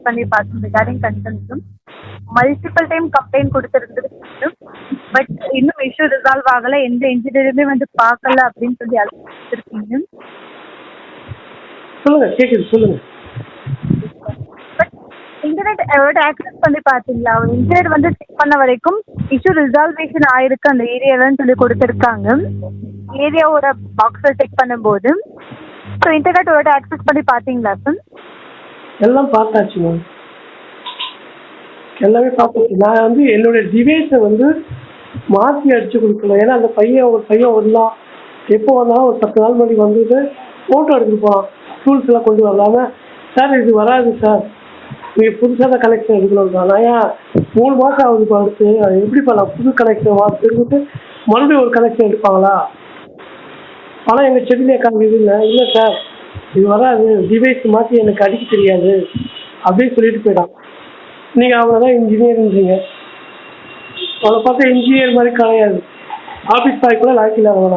பண்ணி பார்த்தோம் ரிகார்டிங் கன்சர்ன்ஸும் மல்டிபிள் டைம் கம்ப்ளைண்ட் கொடுத்துருந்துருக்கு. பட் இன்னும் இஷ்யூ ரிசால்வ் ஆகலை, எந்த இன்ஜினியருமே வந்து பார்க்கல அப்படின்னு சொல்லி அழைச்சிருக்கீங்க. சொல்லுங்க, கேக்குது, சொல்லுங்க. பட் இன்டர்நெட் ஆக்சஸ் பண்ணி பார்த்தீங்களா? இன்டர்நெட் வந்து செக் பண்ண வரைக்கும் இஷ்யூ ரிசால்வேஷன் ஆயிருக்கு அந்த ஏரியாலன்னு சொல்லி கொடுத்துருக்காங்க. ஏரியாவோட பாக்ஸை செக் பண்ணும்போது ஸோ இன்டர்நெட் ஆக்சஸ் பண்ணி பார்த்தீங்களா சார்? எல்லாம் பார்த்தாச்சு மேம், எல்லாமே பார்த்தாச்சு. நான் வந்து என்னுடைய டிவைஸை வந்து மாற்றி அடிச்சு கொடுக்கணும். ஏன்னா அந்த ஒரு பையன் வரலாம், எப்போ வந்தாலும் ஒரு 10 நாள் முன்னாடி வந்துட்டு ஃபோட்டோ எடுத்துட்டு போகலாம், டூல்ஸ் எல்லாம் கொண்டு வரலாம. சார் இது வராது சார், நீங்கள் புதுசாக தான் கனெக்ஷன் எடுக்கணும் தான். நான் ஏன் 3 மாதம் ஆகுது பார்த்து எப்படி பண்ணலாம்? புது கனெக்ஷன் எடுத்துட்டு மறுபடியும் ஒரு கனெக்ஷன் எடுப்பாங்களா? பணம் எங்கள் செடியிலே காமிக்குது. இல்லை சார் இது வராது, டிவைஸ் மாற்றி எனக்கு அடிக்க தெரியாது அப்படின்னு சொல்லிட்டு போயிட்டான். நீங்கள் அவ்வளோதான் இன்ஜினியர்ன்றீங்க, அவளை பார்த்தா இன்ஜினியர் மாதிரி கிடையாது. ஆஃபீஸ் பாய் கூட லாக்கில் அவங்க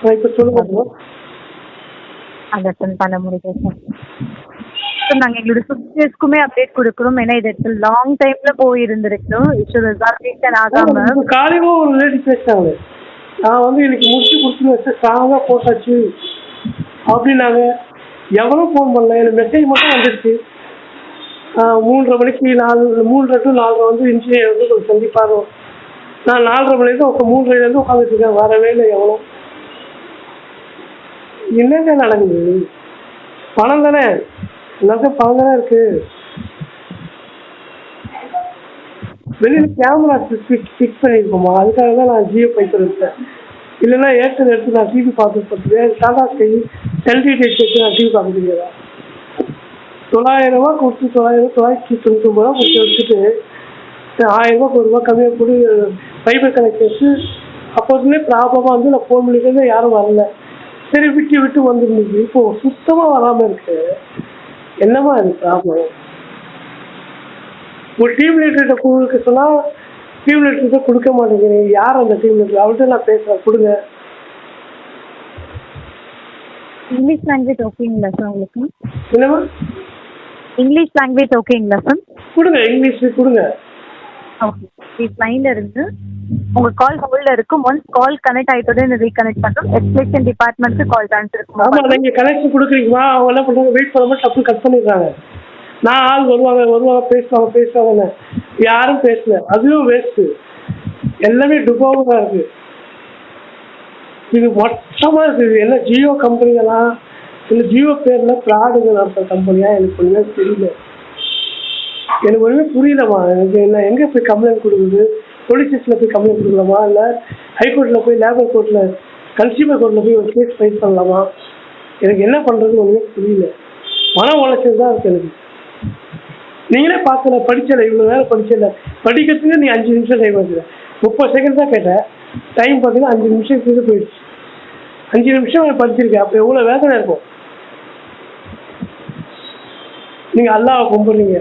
நான் இப்போ சொல்லுங்க. அண்டர்ஸ்டாண்ட் பண்ண முடியுது சார். சார் நாங்கள் எங்களோட சுச்சுவேஷனுக்குமே அப்டேட் கொடுக்குறோம். ஏன்னா இது லாங் டைம்ல போயிருந்துருக்கோம் இஷ்யூ ரிசால்வேஷன் ஆகாம. காலையில் ஒரு லேடி பேசினாங்க, நான் வந்து எனக்கு முடிச்சு கொடுத்துருவேன் ஸ்ட்ராங்காக போட்டாச்சு அப்படின்னாங்க. எவரும் ஃபோன் பண்ணல, எனக்கு மெசேஜ் மட்டும் வந்துடுச்சு. 3:30 மணிக்கு 3:30 to 4:30 வந்து இன்ஜினியர் வந்து கொஞ்சம் சந்திப்பாரு. நான் 4:30 மணிலேருந்து 3:30 உட்காந்துட்டு இருக்கேன், வரவே இல்லை எவ்வளோ. என்னங்க நடக்குது? பணம் தானே, எல்லாத்தையும் பணம் தானே இருக்கு. வெளியில் கேமரா ஃபிக்ஸ் பண்ணியிருக்கோமா, அதுக்காக தான் நான் ஜியோ பைசல் எடுத்தேன். இல்லைன்னா ஏர்டெல் எடுத்து நான் டிவி பார்த்துட்டு டாடா ஸ்கை எல்டிடிஹெச் எடுத்து நான் டிவி பார்க்க முடியாதா? 900 ரூபா கொடுத்து 999 ரூபா கொடுத்து எடுத்துட்டு 1000 ரூபா 1 ரூபா கம்மியாக கொடு ஃபைபர் கனெக்ஷன்ஸு. அப்போதுலேயே ப்ராப்ளமாக வந்து நான் ஃபோன் பண்ணிட்டு யாரும் வரல, சரி விட்டு வந்துருந்துச்சு. இப்போது சுத்தமாக வராமல் இருக்கு. என்னமா இது ப்ராப்ளம்? ஒரு டீம் லீடர்கிட்ட கொடுக்க சொன்னால் டீம் லீடர்கிட்ட கொடுக்க மாட்டேங்கிறீங்க. யார் அந்த டீம் லீடர்? அவர்கிட்ட நான் பேசுகிறேன், கொடுங்க. இங்கிலீஷ் லாங்குவேஜ் ஓகேங்களா சார் உங்களுக்கு? என்னமா இங்கிலீஷ் லாங்குவேஜ் ஓகேங்களா சார்? கொடுங்க, இங்கிலீஷ் கொடுங்க. ஓகே, லைனில் இருந்து உங்கள் கால் ஹோல்டில் இருக்கும். ஒன்ஸ் கால் கனெக்ட் ஆகிட்டோட ரீகனெக்ட் பண்ணுறோம். எக்ஸ்பிளேஷன் டிபார்ட்மெண்ட்டுக்கு கால் ட்ரான்ஸ்ஃபர் இருக்கும். ஆமாம், நீங்கள் கனெக்ஷன் கொடுக்குறீங்களா? அவங்க என்ன பண்ணுறாங்க, வெயிட் பண்ணாமல் டப்பு கட் பண்ணிடுறாங்க. நான் ஆள் வருவாங்க பேசுவாங்கன்னு யாரும் பேசல, அதுவும் வேஸ்ட்டு. எல்லாமே டுபாவாக தான் இருக்குது. இது மொத்தமாக இருக்குது. என்ன ஜியோ கம்பெனிங்களா இல்லை ஜியோ பேரில் ஃப்ராடுங்க நடத்துகிற கம்பெனியா? எனக்கு ஒன்றுமே தெரியல, எனக்கு ஒன்றுமே புரியலம்மா. எனக்கு என்ன எங்கே போய் கம்ப்ளைண்ட் கொடுக்குது? போலீஸ் ஸ்டேஷனில் போய் கம்ப்ளைண்ட் கொடுக்கலாமா? இல்லை ஹைகோர்ட்டில் போய் லேபர் கோர்ட்டில் கன்சியூமர் கோர்ட்டில் போய் ஒரு கேஸ் ஃபைல் பண்ணலாமா? எனக்கு என்ன பண்ணுறது ஒன்றுமே புரியல. மன உளைச்சல் தான் இருக்குது எனக்கு. நீங்களே பார்க்கல, படிச்சல, இவ்வளோ நேரம் படிச்சல, படிக்கிறதுக்கு நீ 5 நிமிஷம் டைம் வச்சுக்க. 30 செகண்ட் தான் கேட்டேன், டைம் பார்த்தீங்கன்னா 5 நிமிஷத்துக்கு போயிடுச்சு. 5 நிமிஷம் படிச்சிருக்கேன், அப்போ எவ்வளோ வேதனை இருக்கும். நீங்கள் அல்லாவை கும்பிட்றீங்க,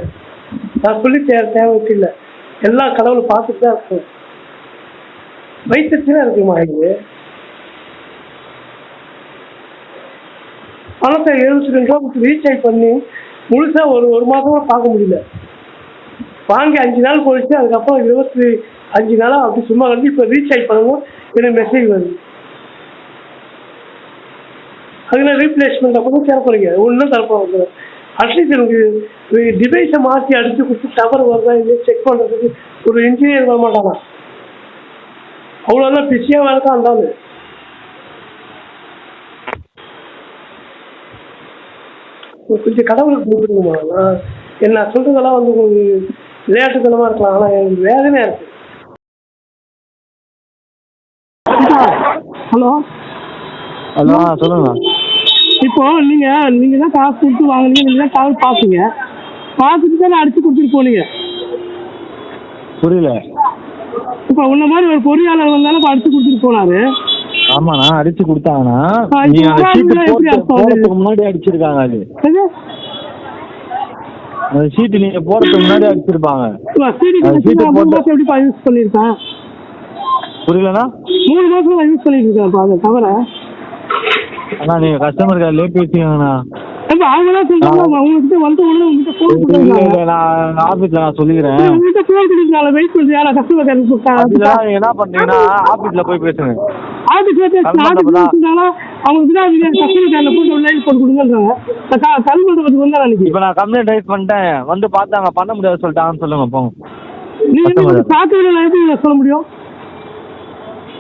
நான் சொல்லி தேவைக்கு இல்லை. எல்லா கடவுளும் பார்த்துட்டு தான் இருக்கும். வயிற்றுலாம் இருக்குமா? இது பணத்தை 72 ரூபா கொடுத்து ரீசார்ஜ் பண்ணி முழுசாக ஒரு மாதமாக பார்க்க முடியல. வாங்கி 5 நாள் போயிடுச்சு, அதுக்கப்புறம் 25 நாளாக அப்படி சும்மா வந்து இப்போ ரீசார்ஜ் பண்ணணும் எனக்கு மெசேஜ் வருது. அதில் ரீப்ளேஸ்மெண்ட் அப்போ தான் தரப்போறீங்க, ஒன்றும் தரப்போங்க. அட்லீஸ்ட் எனக்கு டிவைஸை மாற்றி அடித்து கொடுத்து டவர் வருதா இல்லையா செக் பண்ணுறதுக்கு ஒரு இன்ஜினியர் வர மாட்டானா? அவ்வளோதான் பிஸியாக வேலை தான் இருந்தாலும். கொஞ்சம் கடவுளுக்கு கொடுத்துருங்கம்மா. நான் என்ன சொல்கிறதெல்லாம் வந்து உங்களுக்கு விளையாட்டுத்தனமாக இருக்கலாம், ஆனால் எனக்கு வேதனையாக இருக்குது. ஹலோ ஹலோ, சொல்லுங்க. இப்போ நீங்கள் தான் காசு கொடுத்து வாங்குனீங்க, நீங்கள் தான் காசு பார்ப்பீங்க, பார்த்துட்டு தான் அடிச்சு கொடுத்துட்டு போனீங்க. புரியல. இப்போ உன்ன மாதிரி ஒரு பொறியாளர் வந்தாலும் அடிச்சு கொடுத்துட்டு போனாரு. ஆமாண்ணா, அடிச்சு கொடுத்தாங்கண்ணா. நீங்க அந்த சீட்டு போறதுக்கு முன்னாடி அடிச்சிருக்காங்க. அது அந்த சீட்டு நீங்க போறதுக்கு முன்னாடி அடிச்சிருப்பாங்க. எப்படி யூஸ் பண்ணிருக்கேன்? புரியலண்ணா. 3 மாசம் யூஸ் பண்ணிட்டு இருக்கேன் அதை தவிர. அண்ணா நீங்க கஸ்டமர் கேர்லயே பேசிக்கங்கண்ணா. அவங்கதான் சொல்றாங்க அவங்ககிட்ட வந்த உடனே உங்ககிட்ட போன் பண்ணுறாங்க. நான் ஆபீஸ்ல நான் சொல்லிக்கிறேன். உங்ககிட்ட போன் பண்ணிருக்காங்க, வெயிட் பண்ணுறியா? கஸ்டமர் கேர் கூப்பிட்டாங்க. என்ன பண்றீங்கன்னா ஆபீஸ்ல போய் பேசுங்க. ஆபீஸ்ல பேசினாலும் அவங்க கஸ்டமர் கேர்ல போட்டு லைன் போட்டு கொடுங்கன்றாங்க. கல் பண்றது வந்தா அன்னைக்கு. இப்ப நான் கம்ப்ளைண்ட் ரைஸ் பண்ணிட்டேன், வந்து பார்த்தாங்க, பண்ண முடியாது சொல்லிட்டாங்கன்னு சொல்லுங்க போங்க. நீங்க பார்த்து எப்படி சொல்ல முடியும்?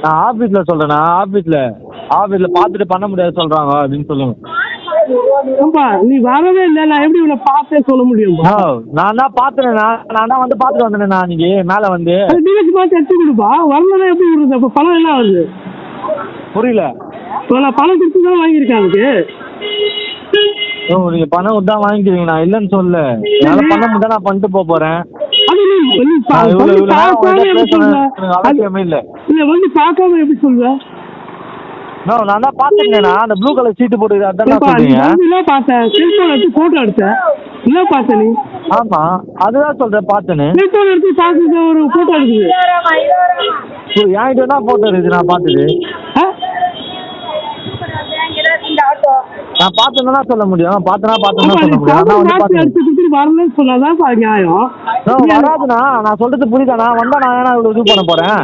நான் ஆபீஸ்ல சொல்றேன்னா ஆபீஸ்ல பார்த்துட்டு பண்ண முடியாது சொல்றாங்க அப்படின்னு சொல்லுங்க. நீ வரவே இல்லை, நான் எப்படி உன்னை பார்த்தே சொல்ல முடியும்? நான் தான் பார்த்தேன், நான் தான் வந்து பார்த்துட்டு வந்தேன். நான் இன்னைக்கு மேல வந்து டிஎஸ் பார்த்து எடுத்து கொடுப்பா, வரலன்னா எப்படி விடுறது? அப்ப பணம் என்ன ஆகுது? புரியல. நான் பணம் கொடுத்து தான் வாங்கியிருக்கேன் அதுக்கு. நீங்க பணம் விட்டா வாங்கிக்கிறீங்க, நான் இல்லைன்னு சொல்ல. என்னால பண்ண முடியாது, நான் பண்ணிட்டு போறேன். அவசியமே இல்ல. வந்து பார்க்காம எப்படி சொல்லுவ? நான் தான் பாத்துட்டேனா, அந்த ப்ளூ கலர் சீட்டு போட்டு அதான் சொல்றீங்க. பார்த்தேன், செல்போன் எடுத்து போட்டோ எடுத்தேன். என்ன பார்த்த நீ? ஆமா, அதுதான் சொல்றேன், பார்த்தேன்னு. செல்போன் எடுத்து பார்த்து ஒரு போட்டோ எடுக்குது. என்கிட்ட தான் போட்டோ இருக்குது, நான் பார்த்தது. நான் பார்த்தேன்னா சொல்ல முடியும், பார்த்தேன்னா சொல்ல முடியும். வரலன்னு சொன்னாதான் நியாயம். வராதுண்ணா, நான் சொல்றது புரியுதாண்ணா? வந்தா நான் ஏன்னா இவ்வளவு இது பண்ண போறேன்?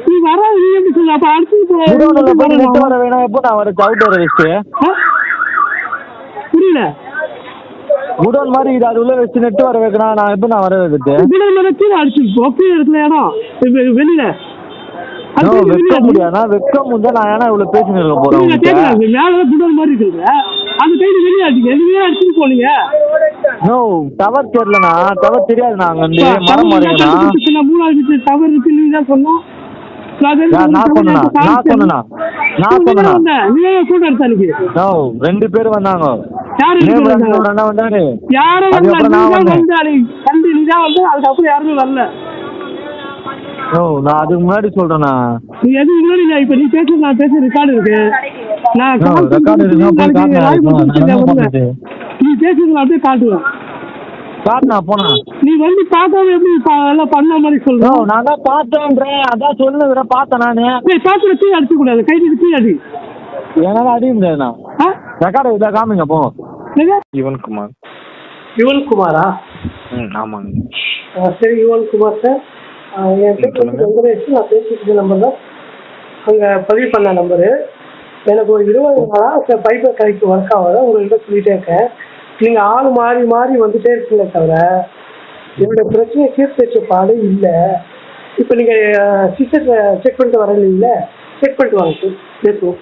நீ வராது, நீ எப்படி சொல்ல? அப்ப அடுத்து நெட் வர வேணா, எப்போ நான் வர அவுட் வர வச்சு புரியல. குடோன் மாதிரி இது, அது உள்ள வச்சு நெட் வர வைக்கணும். நான் எப்போ நான் வர வைக்கிட்டு குடோன் மேல கீழே அடிச்சு கீழே இருக்கிற இடம் வெளியில வைக்க முடியாதுண்ணா. வைக்க முடிஞ்சா நான் ஏன்னா இவ்வளவு பேசிட்டு இருக்க போறேன். மேல குடோன் மாதிரி இருக்குங்க, அந்த கைடு வெளியே அடிக்க வெளியே அடிச்சுட்டு போனீங்க. டவர் தெரியலண்ணா, டவர் தெரியாதுண்ணா. அங்க வந்து மரம் மாறிங்கண்ணா. மூணாவது டவர் இருக்கு, நீ தான் சொன்னோம். ரெண்டு பேரும் வந்தாங்க. நான் அதுக்கு முன்னாடி சொல்றேன்னா, நீ எதுக்கு முன்னாடி இல்ல, இப்ப நீ பேச நான் பேச ரெக்கார்டு இருக்கு. நீ பேசுறது அப்படியே காட்டுவேன். போனா நீ வந்து பார்க்காம எப்படி எல்லாம் பண்ண மாதிரி சொல்றோம்? நான் தான் பார்த்தேன்றேன், அதான் சொல்லுங்கிற பார்த்தேன். நானு பார்த்து கீழே அடிச்சு கூடாது, கை கீழே அடி. என்னால அடிக்க முடியாதுண்ணா. ரெக்கார்டு இதை காமிங்க போ. யுவன்குமார். யுவன்குமாரா? ஆமாங்க. சரி, யுவன்குமார் சார். என் பேர் நான் பேசிட்டு நம்பர் தான் அங்கே பதிவு பண்ண நம்பரு. எனக்கு ஒரு 20 நாளாக பைபர் கடைக்கு ஒர்க் ஆகாத உங்கள்கிட்ட சொல்லிட்டே இருக்கேன். நீங்கள் ஆள் மாறி மாறி வந்துட்டே இருக்கீங்களே தவிர என்னோட பிரச்சனையை தீர்த்து வச்ச பாடு இல்லை. இப்போ நீங்கள் சிஸ்டத்தை செக் பண்ணிட்டு வர இல்லைங்களா? செக் பண்ணிட்டு வாங்க சார், பேசுவோம்.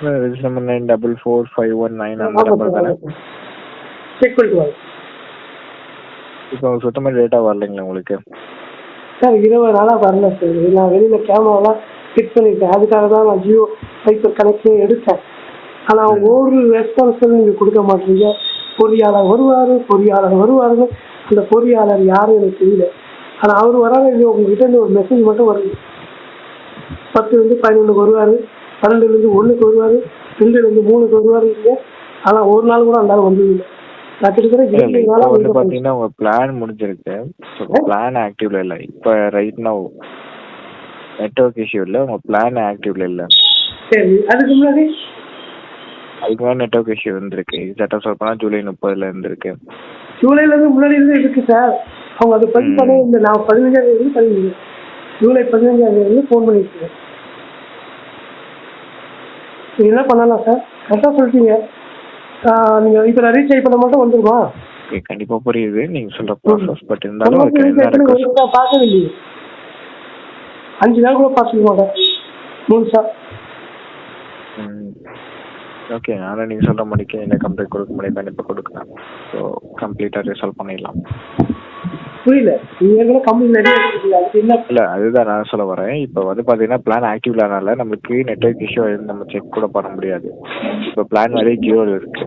நம்பர் 944519 செக் பண்ணிட்டு வாங்க. இப்போ சுத்தமாக டேட்டா வரலைங்களா உங்களுக்கு? சார் 20 நாளாக வரல சார். நான் வெளியில் கேமராலாம் ஃபிட் பண்ணியிருக்கேன், அதுக்காக தான் நான் ஜியோ ஃபைபர் கனெக்ஷன் எடுத்தேன். ஆனால் ஒரு ரெஸ்பான்ஸும் நீங்கள் கொடுக்க மாட்டீங்க. பொறியாளர் வருவாருன்னு அந்த பொறியாளர் யாரும் எனக்கு தெரியல. ஆனால் அவர் வராத இல்லையோ, உங்ககிட்ட இருந்து ஒரு மெசேஜ் மட்டும் வருது. 10லேருந்து 11க்கு வருவார், 12லேருந்து 1க்கு வருவார், 2லேருந்து 3க்கு வருவார். இல்லை, ஆனால் ஒரு நாள் கூட அந்த வந்தது இல்லை. நான் கிட்டத்தட்ட 20 நாளாக வந்து பார்த்தீங்கன்னா உங்கள் பிளான் முடிஞ்சிருக்கு, பிளான் ஆக்டிவ்ல இல்லை. இப்போ ரைட் நவ் நெட்வொர்க் இஷ்யூ இல்லை, உங்கள் பிளான் ஆக்டிவ்ல இல்லை. சரி, அதுக்கு முன்னாடி நெட்வொர்க் இஷ்யூ இருந்திருக்கு. எக்ஸாக்டாக சொல்ல போனால் ஜூலை 30 இருந்திருக்கு. ஜூலைலேருந்து முன்னாடி இருந்து இருக்கு சார். அவங்க அதை பதிவு பண்ண இந்த நான் 15ஆம் தேதி ஜூலை 15ஆம் தேதி ஃபோன் பண்ணியிருக்கேன். நீங்கள் என்ன பண்ணலாம் சார்? கரெக்டாக சொல்லிட்டீங்க. நீங்கள் இப்போ நான் ரீசார்ஜ் பண்ண மட்டும் வந்துருமா? கண்டிப்பாக புரியுது நீங்கள் சொல்கிற ப்ராசஸ். பட் இருந்தாலும் பார்க்கவே இல்லையே, 5 நாள் கூட பார்த்துக்க மாட்டேன் முழுசா. ஓகே, ஆனால் நீங்கள் சொல்கிற மணிக்கு என்ன கம்ப்ளீட் கொடுக்க முடியும், கண்டிப்பாக கொடுக்கலாம். ஸோ கம்ப்ளீட்டாக ரிசால்வ் பண்ணிடலாம். புரியல, நீங்கள் கம்ப்ளீட் இல்லை, அதுதான் நான் சொல்ல வரேன். இப்போ வந்து பார்த்தீங்கன்னா பிளான் ஆக்டிவ்ல ஆனால நம்மளுக்கு நெட்வொர்க் இஷ்யூ நம்ம செக் கூட பண்ண முடியாது. இப்போ பிளான் வரையே ஜியோவில் இருக்கு.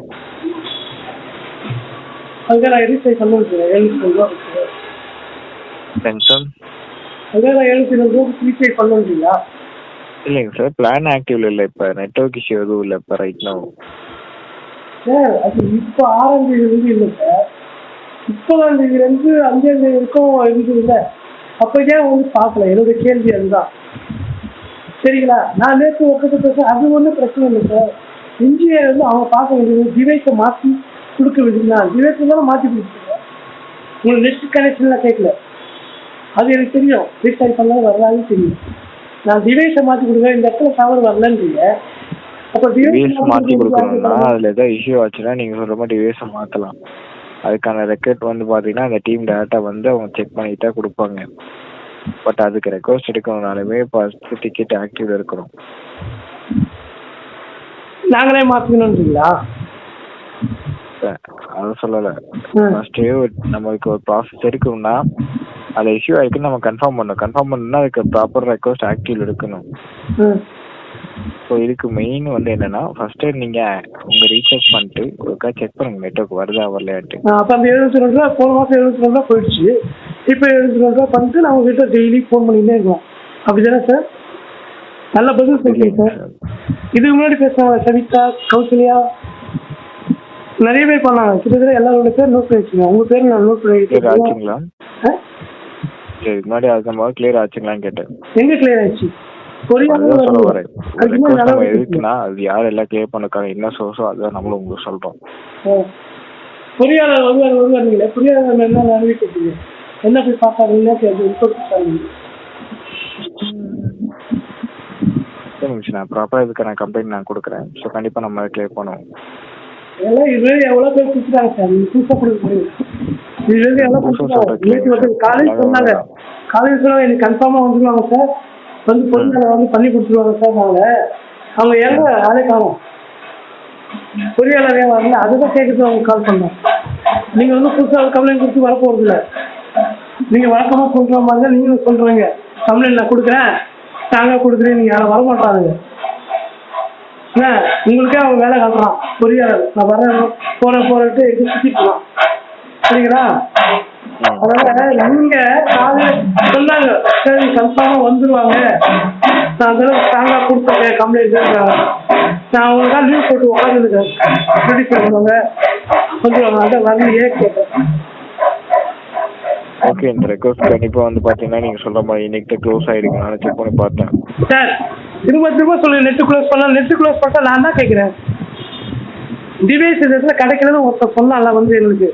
அதுதான் நான் ரீசார்ஜ் பண்ணிருக்கேன். 700 ரூபா சார். அதுதான் நான் 700 ரூபா ரீசார்ஜ் பண்ணுறீங்களா? இல்லைங்க சார், பிளான் ஆக்டிவ்ல இல்லை. இப்போ நெட்வொர்க் இஷ்யூ எதுவும் இல்லை இப்போ ரைட் நவ். சார் அது இப்போ 6ஆம் தேதியிலேருந்து இல்லை சார், 30ஆம் தேதியிலேருந்து 5ஆம் தேதி வரைக்கும் இருக்குது இல்லை. அப்போ ஏன் வந்து பார்க்கல? என்னோட கேள்வி அதுதான். சரிங்களா? நான் நேற்று ஒருத்தர் பேசுகிறேன், அது ஒன்றும் பிரச்சனை இல்லை சார். இன்ஜினியர் வந்து அவங்க பார்க்க வேண்டியது டிவைஸை மாற்றி கொடுக்க வேண்டியதுனா டிவைஸ் இருந்தாலும் மாற்றி கொடுத்துருங்க. உங்களுக்கு நெட் கனெக்ஷன்லாம் கேட்கல, அது எனக்கு தெரியும். ரீசார்ஜ் பண்ணாலும் வரலான்னு தெரியும். நான் டிவைஸை மாற்றி கொடுங்க, இந்த இடத்துல டவர் வரலன்றீங்க. அப்போ டிவைஸ் மாற்றி கொடுக்கணும்னா அதில் ஏதாவது இஷ்யூ ஆச்சுன்னா நீங்கள் சொல்கிற மாதிரி டிவைஸை மாற்றலாம். அதுக்கான ரெக்கார்ட் வந்து பார்த்தீங்கன்னா அந்த டீம் டேட்டா வந்து அவங்க செக் பண்ணிட்டா கொடுப்பாங்க. பட் அதுக்கு ரெக்வஸ்ட் எடுக்கணும்னாலுமே ஃபர்ஸ்ட் டிக்கெட் ஆக்டிவ்ல இருக்கணும். நாங்களே மாற்றிக்கணுன்றீங்களா? அதை சொல்லலை. ஃபர்ஸ்ட்டு நம்மளுக்கு ஒரு ப்ராசஸ் எடுக்கணும்னா அதில் இஷ்யூ ஆகிருக்குன்னு நம்ம கன்ஃபார்ம் பண்ணணும். கன்ஃபார்ம் பண்ணணும்னா அதுக்கு ப்ராப்பர் ரெக்வஸ்ட் ஆக்டிவ்ல இருக்கணும். ஸோ இதுக்கு மெயின் வந்து என்னன்னா ஃபர்ஸ்ட் நீங்கள் உங்கள் ரீசார்ஜ் பண்ணிட்டு ஒருக்கா செக் பண்ணுங்க நெட்வொர்க் வருதா வரலையான்ட்டு. அப்போ அந்த 72 ரூபா போன மாதம் 72 ரூபா போயிடுச்சு. இப்போ 72 ரூபா பண்ணிட்டு நம்ம வீட்டில் டெய்லி ஃபோன் பண்ணிகிட்டே இருக்கோம். அப்படி தானே சார்? நல்ல பதில் சொல்லுங்க சார். இதுக்கு முன்னாடி பேசுனாங்க சவிதா, கௌசல்யா, நிறைய பேர் பண்ணாங்க. கிட்டத்தட்ட எல்லாரோட பேர் நோட் பண்ணி வச்சுங்க. உங்கள் பேர் நான் நோட் பண்ணி ஆச்சுங்களா? இதுக்கு முன்னாடி அது நம்ம கிளியர் ஆச்சுங்களான்னு கேட்டேன். எங்கே கிளியர் ஆயிடுச்சு? எதுக்குன்னா அது யார் எல்லாம் கிளியர் பண்ணிருக்காங்க, என்ன சோர்ஸோ அதுதான் நம்மளும் உங்களுக்கு சொல்றோம். பொறியாளர் வருவாருங்களே, பொறியாளர் என்ன அறிவிக்கிறீங்க, என்ன போய் பார்த்தாருன்னு நான் ப்ராப்பரா இதுக்கான கம்ப்ளைண்ட் நான் கொடுக்குறேன். ஸோ கண்டிப்பா நம்ம கிளியர் பண்ணுவோம். எல்லாம் இதுவே எவ்வளோ பேர் கொடுத்துட்டாங்க சார், நீங்கள் புதுசாக கொடுக்க முடியும். இதுவே எவ்வளோ கொடுத்துருக்காங்க. காலேஜ் சொன்னாங்க எனக்கு கன்ஃபார்மாக வந்துடுவாங்க சார், வந்து பொறியாளர் வந்து பண்ணி கொடுத்துருவாங்க சார். அவங்க எங்க ஆளே காணும், பொறியாளர் ஏன் வரல, அதுதான் கேட்குறது அவங்க கால் பண்ணோம். நீங்கள் வந்து புதுசாக கம்ப்ளைண்ட் கொடுத்து வரப்போகிறது இல்லை. நீங்கள் வழக்கமாக சொல்கிற மாதிரி தான் நீங்களும் சொல்கிறீங்க. கம்ப்ளைண்ட் நான் கொடுக்குறேன், ஸ்ட்ராங்காக கொடுக்குறேன், நீங்கள் யாரும் வரமாட்டாங்க. உங்களுக்கே அவன் வேலை காட்டுறான் பொறியாளர். நான் வரேன் போறேன்ட்டு சுற்றிக்கலாம் சரிங்களா? அதனால நீங்க சொன்னாங்க சரி கன்ஃபார்மா வந்துருவாங்க, நான் அதெல்லாம் ஸ்ட்ராங்கா கொடுத்துருக்கேன் கம்ப்ளைண்ட். நான் அவங்களுக்கா லீவ் போட்டு உட்காந்துருக்கேன், ரெடி பண்ணுவாங்க வந்துருவாங்க. அதான் வரலையே கேட்டேன். ஓகே, இந்த ரெக்வஸ்ட் கண்டிப்பாக வந்து பார்த்தீங்கன்னா நீங்கள் சொல்கிற மாதிரி இன்னைக்கு க்ளோஸ் ஆகிடுங்க. நான் செக் பண்ணி பார்த்தேன் சார். திரும்ப சொல்லு, நெட்டு க்ளோஸ் பண்ணால் நான் தான் கேட்குறேன். டிவைஸ் இடத்துல கிடைக்கலன்னு ஒருத்தர் சொன்னால வந்து எங்களுக்கு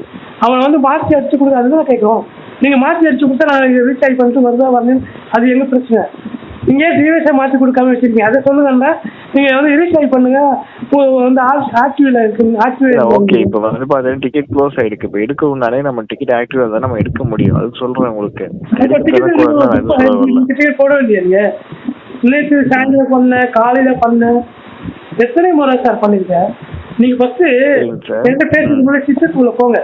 அவன் வந்து மாற்றி அடிச்சு கொடுக்க, அதுதான் கேட்குறோம். நீங்கள் மாற்றி அடிச்சு கொடுத்தா நான் ரீசார்ஜ் பண்ணிட்டு வருதா வரலன்னு அது எங்கள் பிரச்சனை. நீங்கள் டிவைஸை மாற்றி கொடுக்காம வச்சுருக்கீங்க, அதை சொல்லுங்கன்னா நீங்கள் வந்து ரீசார்ஜ் பண்ணுங்க வந்து ஆக்டிவ்ல இருக்கு. ஆக்டிவ் ஓகே, இப்போ வந்து பார்த்தீங்கன்னா டிக்கெட் க்ளோஸ் ஆகிருக்கு. இப்போ எடுக்கணும்னாலே நம்ம டிக்கெட் ஆக்டிவ் தான் நம்ம எடுக்க முடியும். அது சொல்கிறேன் உங்களுக்கு. டிக்கெட் போட வேண்டியதுங்க. நேற்று சாயந்தரம் பண்ணேன், காலையில் பண்ணேன், எத்தனை முறை சார் பண்ணியிருக்கேன். நீங்கள் ஃபஸ்ட்டு என்கிட்ட பேசுறதுக்கு முன்னாடி சிஸ்டத்துக்குள்ளே போங்க.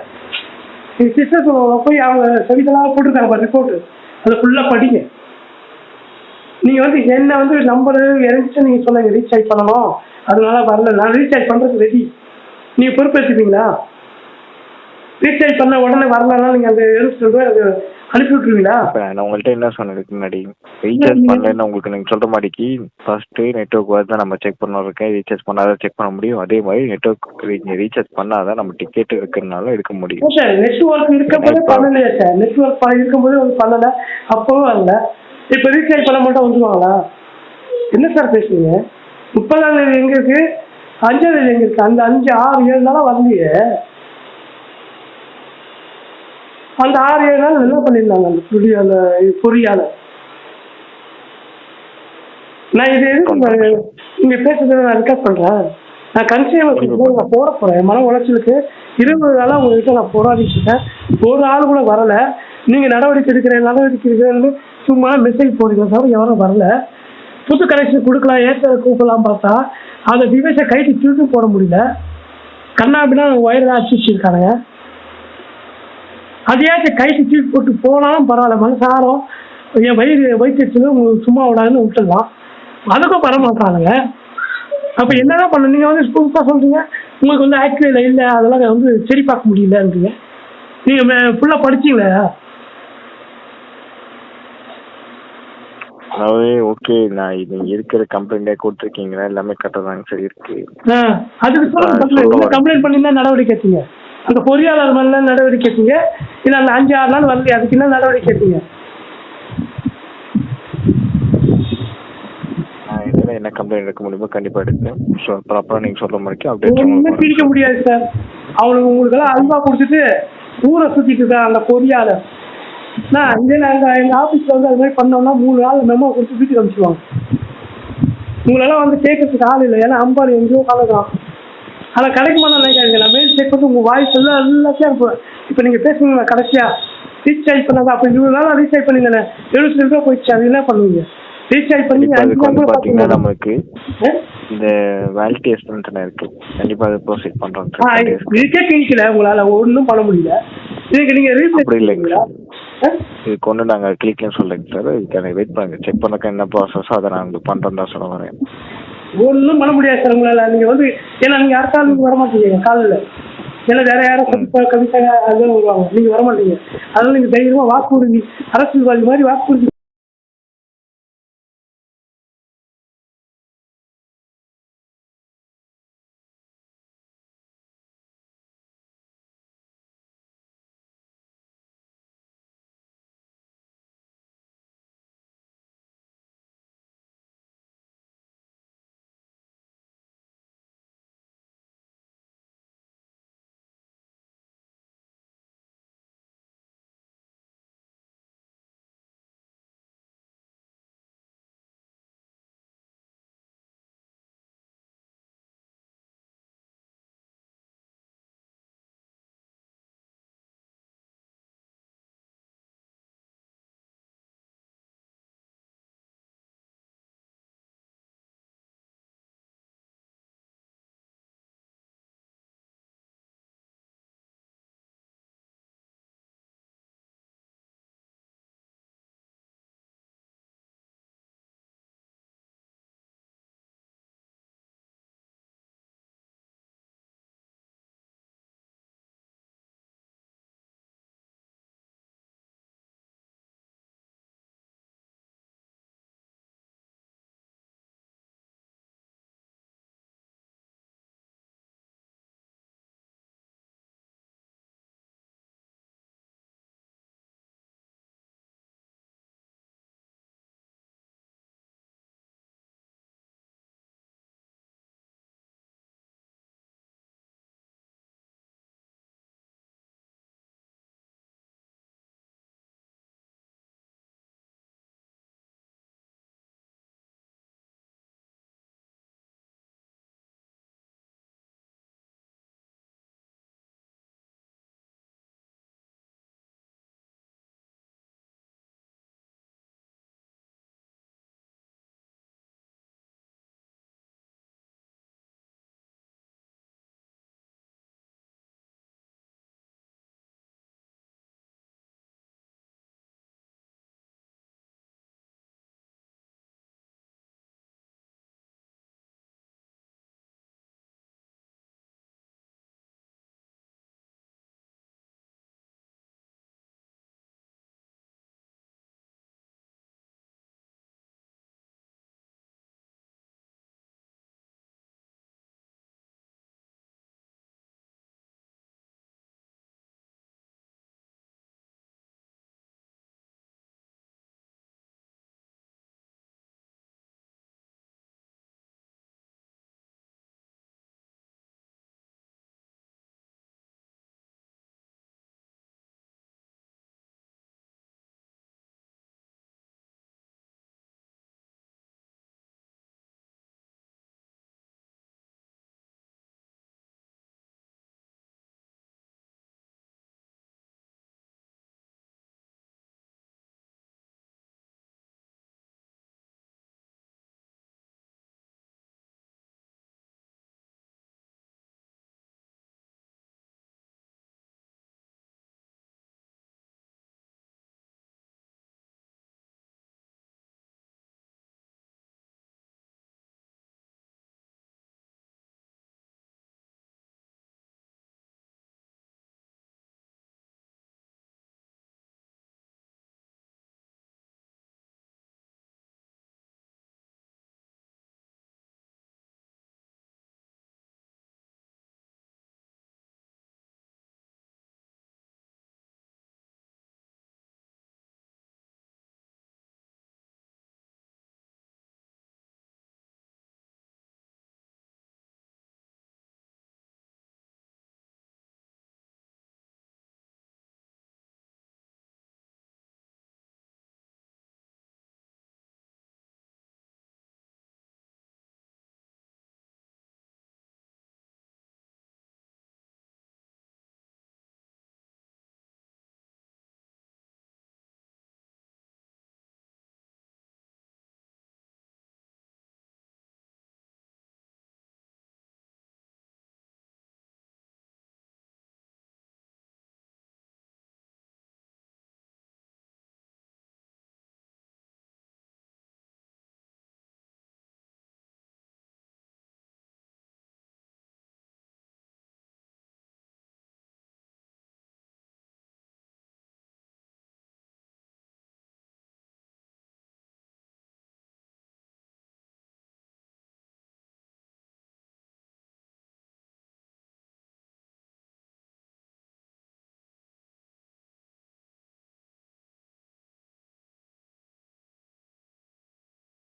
நீங்கள் சிஸ்டத்துக்குள்ள போய் அவங்க சவிதெல்லாம் போட்டிருக்காங்க பாரு ரிப்போர்ட்டு, அதை ஃபுல்லாக படிங்க. நீங்கள் வந்து என்ன வந்து நம்பரு இறங்கிச்சு நீங்கள் சொன்னீங்க ரீசார்ஜ் பண்ணணும், அதனால வரல. நான் ரீசார்ஜ் பண்ணுறதுக்கு ரெடி, நீங்கள் பொறுப்பேற்றுப்பீங்களா? ரீசார்ஜ் பண்ண உடனே வரலன்னா நீங்கள் அந்த 72 ரூபாய் அனுப்பி விட்டுருவீங்களா? நான் உங்கள்கிட்ட என்ன சொன்னதுக்கு முன்னாடி ரீசார்ஜ் பண்ணலன்னு உங்களுக்கு நீங்கள் சொல்கிற மாதிரிக்கு ஃபர்ஸ்ட்டு நெட்ஒர்க் வருதான் நம்ம செக் பண்ண இருக்கேன். ரீசார்ஜ் பண்ணாதான் செக் பண்ண முடியும். அதே மாதிரி நெட்ஒர்க் நீங்கள் ரீசார்ஜ் பண்ணாதான் நம்ம டிக்கெட் இருக்கிறதுனால எடுக்க முடியும். சார் நெட்ஒர்க் இருக்கும்போது பண்ணலையா சார்? நெட்ஒர்க் இருக்கும்போது வந்து பண்ணலை, அப்போவும் வரல. இப்போ ரீசார்ஜ் பண்ண மட்டும் வந்துருவாங்களா? என்ன சார் பேசுறீங்க? 30ஆம் தேதி எங்கே இருக்கு, 5ஆம் தேதி எங்கே இருக்கு? அந்த 5, 6, 7 நாளாக வரலையே. அந்த 6, 7 நாள் என்ன பண்ணியிருந்தாங்க அந்த பொறியாளர்? நான் இது எதுக்கு இங்கே பேசுறதை நான் ரெக்கார்ட் பண்ணுறேன். நான் கன்சியூமர் நான் போட போகிறேன். மன உளைச்சலுக்கு 20 நாளாக உங்கள்கிட்ட நான் போராடிட்டு இருக்கேன். ஒரு ஆள் கூட வரலை. நீங்கள் நடவடிக்கை எடுக்கிறேன்னு சும்மா மெசேஜ் போடுறீங்க சார், எவரும் வரல. புது கனெக்ஷன் கொடுக்கலாம், ஏற்ற கூப்பிடலாம் பார்த்தா அந்த டிவைஸை கைட்டு தூக்கி போட முடியல. கண்ணாபின்னா ஒயரெல்லாம் அடிச்சு வச்சுருக்கானுங்க. அதையாச்சும் கைட்டு தூக்கி போட்டு போனாலும் பரவாயில்ல, மனசாரம் என் வயிற்று உங்களுக்கு சும்மா விடாதுன்னு விட்டுடலாம். அதுக்கும் வரமாட்டானுங்க. அப்போ என்னதான் பண்ண? நீங்கள் வந்து புதுசாக சொல்கிறீங்க உங்களுக்கு வந்து ஆக்டிவ்ல இல்லை, அதெல்லாம் வந்து சரி பார்க்க முடியலன்றீங்க. நீங்கள் ஃபுல்லாக படிச்சிங்களா? அதாவது ஓகே, நான் நீங்கள் இருக்கிற கம்ப்ளைண்டே கொடுத்துருக்கீங்களா? எல்லாமே கரெக்டாக தாங்க சார் இருக்கு. அதுக்கு சொல்லுங்க, கம்ப்ளைண்ட் பண்ணியிருந்தா நடவடிக்கை எடுத்தீங்க. அந்த பொறியாளர் மேலே நடவடிக்கை எடுத்தீங்க. இல்லை அந்த 5, 6 நாள் வரலையே, அதுக்கு என்ன நடவடிக்கை எடுத்தீங்க? என்ன என்ன கம்ப்ளைண்ட் எடுக்க முடியுமோ கண்டிப்பா எடுத்து ப்ராப்பரா நீங்க சொல்ற மாதிரி ஒண்ணுமே அப்டேட் பிடிக்க முடியாது சார். அவனுக்கு உங்களுக்கு எல்லாம் அல்வா கொடுத்துட்டு ஊரை சுத்திட்டு இருக்கான் அந்த பொறியாளர். நான் இதே நாங்கள் எங்கள் ஆஃபீஸில் வந்து அது மாதிரி பண்ணோம்னா 3 நாள் மெமோ கொடுத்து வீட்டுக்கு அனுப்பிச்சிடுவாங்க. உங்களெல்லாம் வந்து கேட்கறதுக்கு ஆள் இல்லை, ஏன்னா அம்பாடு எங்கேயோ கலக்கலாம். ஆனால் கிடைக்குமானா நினைக்காதீங்க, நான் மெயில் செக் பண்ணி உங்கள் வாய்ஸ் எல்லாம் எல்லாத்தையும் அனுப்புவேன். இப்போ நீங்கள் பேசுவீங்களா கடைசியாக ரீசார்ஜ் பண்ணாங்க, அப்போ 20 நாள் ரீசார்ஜ் பண்ணிங்கண்ணே 70 ரூபா போயிடுச்சு, அது என்ன பண்ணுவீங்க? ரீசார்ஜ் பண்ணி பாத்தீங்கன்னா நமக்கு இந்த வேலிட்டி எக்ஸ்பென்ஷன் இருக்கு, கண்டிப்பா அதை ப்ரொசீட் பண்றோம். இதுக்கே கிளிக்கல, உங்களால ஒன்றும் பண்ண முடியல. இதுக்கு நீங்க அப்படி இல்லைங்க சார், இதுக்கு ஒன்று நாங்கள் கிளிக்னு சொல்லுங்க சார். இதுக்கான வெயிட் பண்ணுங்க, செக் பண்ணக்க என்ன ப்ராசஸோ அதை நான் உங்களுக்கு பண்ணுறோம் தான் சொல்ல வரேன். ஒன்றும் பண்ண முடியாது சார் உங்களால். நீங்கள் வந்து ஏன்னா நீங்கள் யாருக்காலும் நீங்கள் வரமாட்டீங்க காலையில், ஏன்னா வேற யாரும் கவிதா அதெல்லாம் வருவாங்க, நீங்கள் வரமாட்டீங்க. அதனால நீங்கள் தைரியமாக வாக்குறுதி அரசியல்வாதி மாதிரி வாக்குறுதி